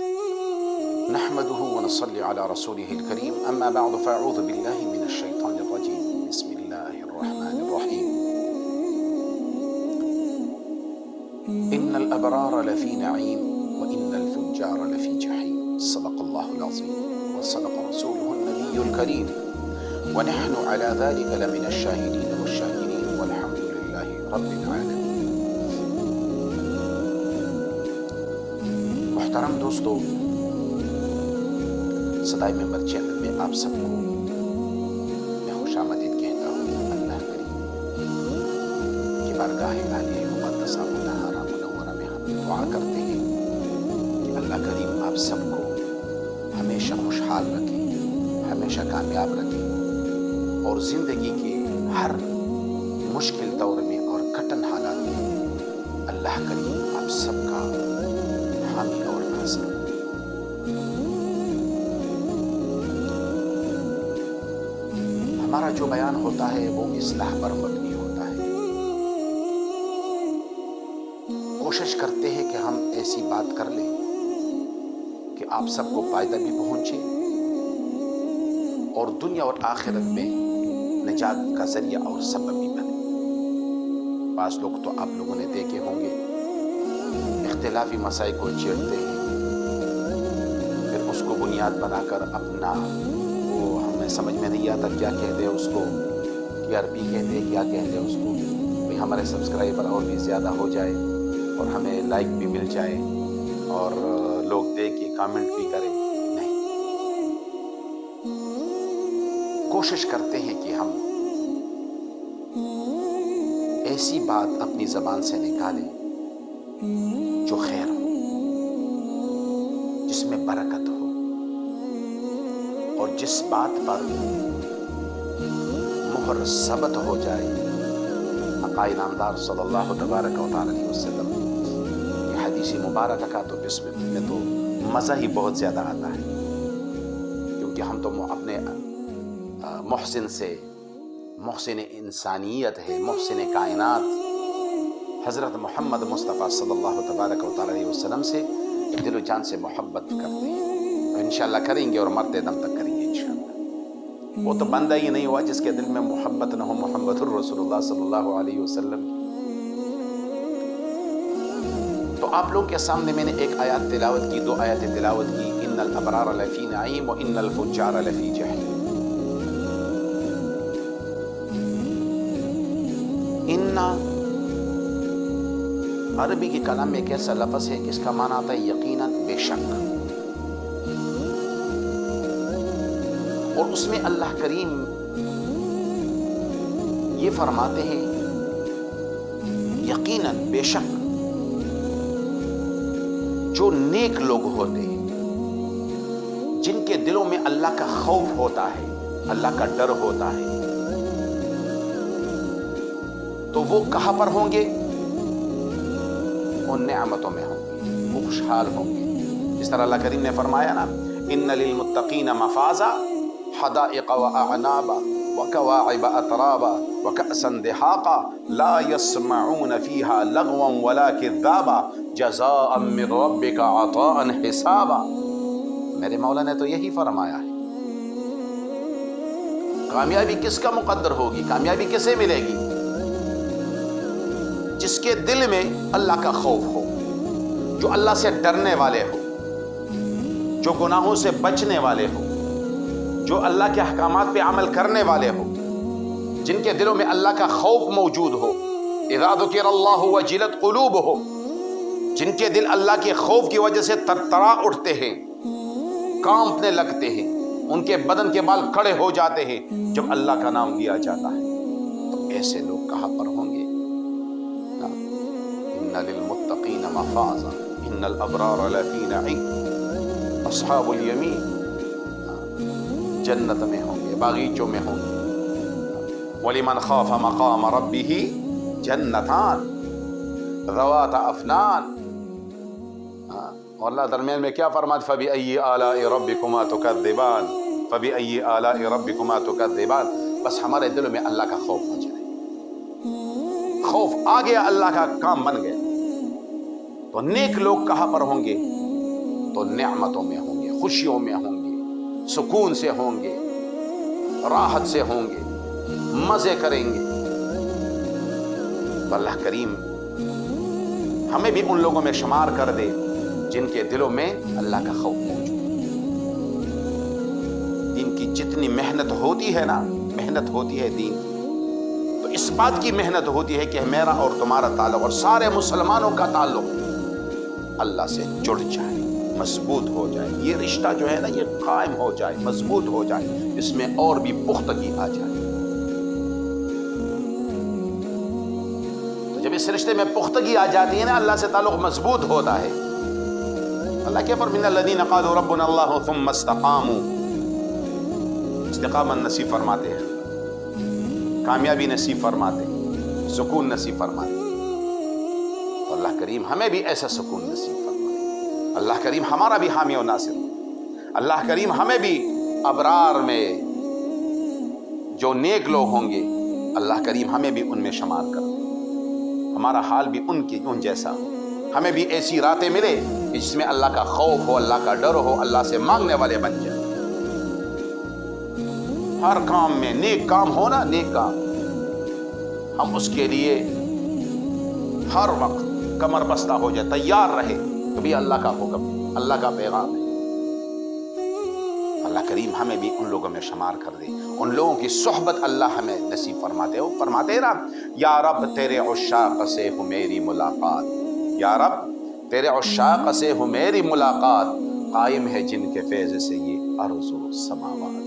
نحمده ونصلي على رسوله الكريم أما بعد فأعوذ بالله من الشيطان الرجيم بسم الله الرحمن الرحيم إن الأبرار لفي نعيم وإن الفجار لفي جحيم صدق الله العظيم وصدق رسوله النبي الكريم ونحن على ذلك لمن الشاهدين والشاكرين والحمد لله رب العالمين۔ محترم دوستو، صدائے ممبر چینل میں آپ سب کو میں خوش آمدید کہتا ہوں۔ اللہ کریم کی بارگاہ عالیہ مقدسہ مطہرہ منورہ میں ہم دعا کرتے ہیں کہ اللہ کریم آپ سب کو ہمیشہ خوشحال رکھے، ہمیشہ کامیاب رکھے اور زندگی کے ہر مشکل دور میں اور کٹن حالات میں اللہ کریم آپ سب کا حامی اور ناصر۔ ہمارا جو بیان ہوتا ہے وہ اصلاح پر مبنی ہوتا ہے۔ کوشش کرتے ہیں کہ ہم ایسی بات کر لیں کہ آپ سب کو فائدہ بھی پہنچے اور دنیا اور آخرت میں نجات کا ذریعہ اور سبب بھی بنے۔ بعض لوگ تو آپ لوگوں نے دیکھے ہوں گے اختلافی مسائل کو چھیڑتے ہیں، پھر اس کو بنیاد بنا کر اپنا سمجھ میں نہیں آتا کیا کہتے ہیں اس کو، ٹی آر پی کہتے ہیں، کیا کہتے ہیں اس کو، کہ ہمارے سبسکرائبر اور بھی زیادہ ہو جائے اور ہمیں لائک بھی مل جائے اور لوگ دیکھ کے کامنٹ بھی کریں۔ نہیں، کوشش کرتے ہیں کہ ہم ایسی بات اپنی زبان سے نکالیں جو خیر ہو، جس میں برکت ہو، اور جس بات پر مہر ثبت ہو جائے آقا نامدار صلی اللہ تبارک و تعالی علیہ وسلم کی حدیث مبارکہ کا تو جس میں تو مزہ ہی بہت زیادہ آتا ہے، کیونکہ ہم تو اپنے محسن سے، محسن انسانیت ہے، محسن کائنات حضرت محمد مصطفیٰ صلی اللہ تبارک و تعالی علیہ وسلم سے دل و جان سے محبت کرتے ہیں، انشاءاللہ کریں گے اور مرتے دم تک کریں گے انشاءاللہ۔ وہ تو بندہ ہی نہیں ہوا جس کے دل میں محبت نہ ہو محمد الرسول اللہ صلی اللہ علیہ وسلم کی۔ تو آپ لوگ کے سامنے میں نے ایک آیات تلاوت کی، دو آیات تلاوت کی، ان الابرار لفی نعیم و ان الفجار لفی جحیم۔ ان عربی کے کلام میں ایک ایسا لفظ ہے کہ اس کا معنی آتا ہے یقیناً، بے شک، اور اس میں اللہ کریم یہ فرماتے ہیں یقیناً، بے شک، جو نیک لوگ ہوتے ہیں، جن کے دلوں میں اللہ کا خوف ہوتا ہے، اللہ کا ڈر ہوتا ہے، تو وہ کہاں پر ہوں گے؟ ان نعمتوں میں ہوں گے، وہ خوشحال ہوں گے۔ جس طرح اللہ کریم نے فرمایا نا، ان للمتقین مفازا حدائق واعنابا وکواعب اترابا وکأسا دحاقا لا يسمعون فيها لغوا ولا كذابا جزاء من ربك عطاء حسابا۔ میرے مولا نے تو یہی فرمایا ہے۔ کامیابی کس کا مقدر ہوگی؟ کامیابی کسے ملے گی؟ جس کے دل میں اللہ کا خوف ہو، جو اللہ سے ڈرنے والے ہو، جو گناہوں سے بچنے والے ہو، جو اللہ کے احکامات پہ عمل کرنے والے ہو، جن کے دلوں میں اللہ کا خوف موجود ہو، اذا ذکر اللہ وجلت قلوبہم، جن کے دل اللہ کے خوف کی وجہ سے ترترا اٹھتے ہیں، کانپنے لگتے ہیں، ان کے بدن کے بال کھڑے ہو جاتے ہیں جب اللہ کا نام لیا جاتا ہے، تو ایسے لوگ کہاں پر ہوں گے؟ ان للمتقین مفازا ان الابرار لفی نعیم، اصحاب الیمین جنت میں ہوں گے، باغیچوں میں ہوں گے۔ وَلِمَنْ خَافَ مَقَامَ رَبِّهِ جَنَّتَانِ ذَوَاتَ أَفْنَانٍ۔ اور اللہ درمیان میں کیا فرماتا؟ فَبِأَيِّ آلَاءِ رَبِّكُمَا تُكَذِّبَانِ، فَبِأَيِّ آلَاءِ رَبِّكُمَا تُكَذِّبَانِ۔ بس ہمارے دلوں میں اللہ کا خوف ہو جائے، خوف آ گیا، اللہ کا کام بن گیا۔ تو نیک لوگ کہاں پر ہوں گے؟ تو نعمتوں میں ہوں گے، خوشیوں میں ہوں گے، سکون سے ہوں گے، راحت سے ہوں گے، مزے کریں گے۔ تو اللہ کریم ہمیں بھی ان لوگوں میں شمار کر دے جن کے دلوں میں اللہ کا خوف موجود ہے۔ دین کی جتنی محنت ہوتی ہے نا، محنت ہوتی ہے دین کی، تو اس بات کی محنت ہوتی ہے کہ میرا اور تمہارا تعلق اور سارے مسلمانوں کا تعلق اللہ سے جڑ جائے، مضبوط ہو جائے، یہ رشتہ جو ہے نا یہ قائم ہو جائے، مضبوط ہو جائے، اس میں اور بھی پختگی آ جائے۔ تو جب اس رشتے میں پختگی آ جاتی ہے نا، اللہ سے تعلق مضبوط ہوتا ہے۔ اللہ کے فرمان الذین قالوا ربنا اللہ ثم استقاموا، استقامت نصیب فرماتے ہیں، کامیابی نصیب فرماتے ہیں، سکون نصیب فرماتے ہیں۔ تو اللہ کریم ہمیں بھی ایسا سکون نصیب فرمائے۔ اللہ کریم ہمارا بھی حامی و ناصر۔ اللہ کریم ہمیں بھی ابرار میں جو نیک لوگ ہوں گے، اللہ کریم ہمیں بھی ان میں شمار کر دے، ہمارا حال بھی ان جیسا ہو۔ ہمیں بھی ایسی راتیں ملے جس میں اللہ کا خوف ہو، اللہ کا ڈر ہو، اللہ سے مانگنے والے بن جائیں۔ ہر کام میں نیک کام ہونا، نیک کام ہم اس کے لیے ہر وقت کمر بستہ ہو جائے، تیار رہے، کبھی اللہ کا حکم، اللہ کا پیغام ہے۔ اللہ کریم ہمیں بھی ان لوگوں میں شمار کر دے، ان لوگوں کی صحبت اللہ ہمیں نصیب فرماتے ہو۔ فرماتے ہیں نا، یا رب تیرے عشاق سے ہو میری ملاقات، یا رب تیرے عشاق سے ہو میری ملاقات، قائم ہے جن کے فیض سے یہ ارض و سماوات۔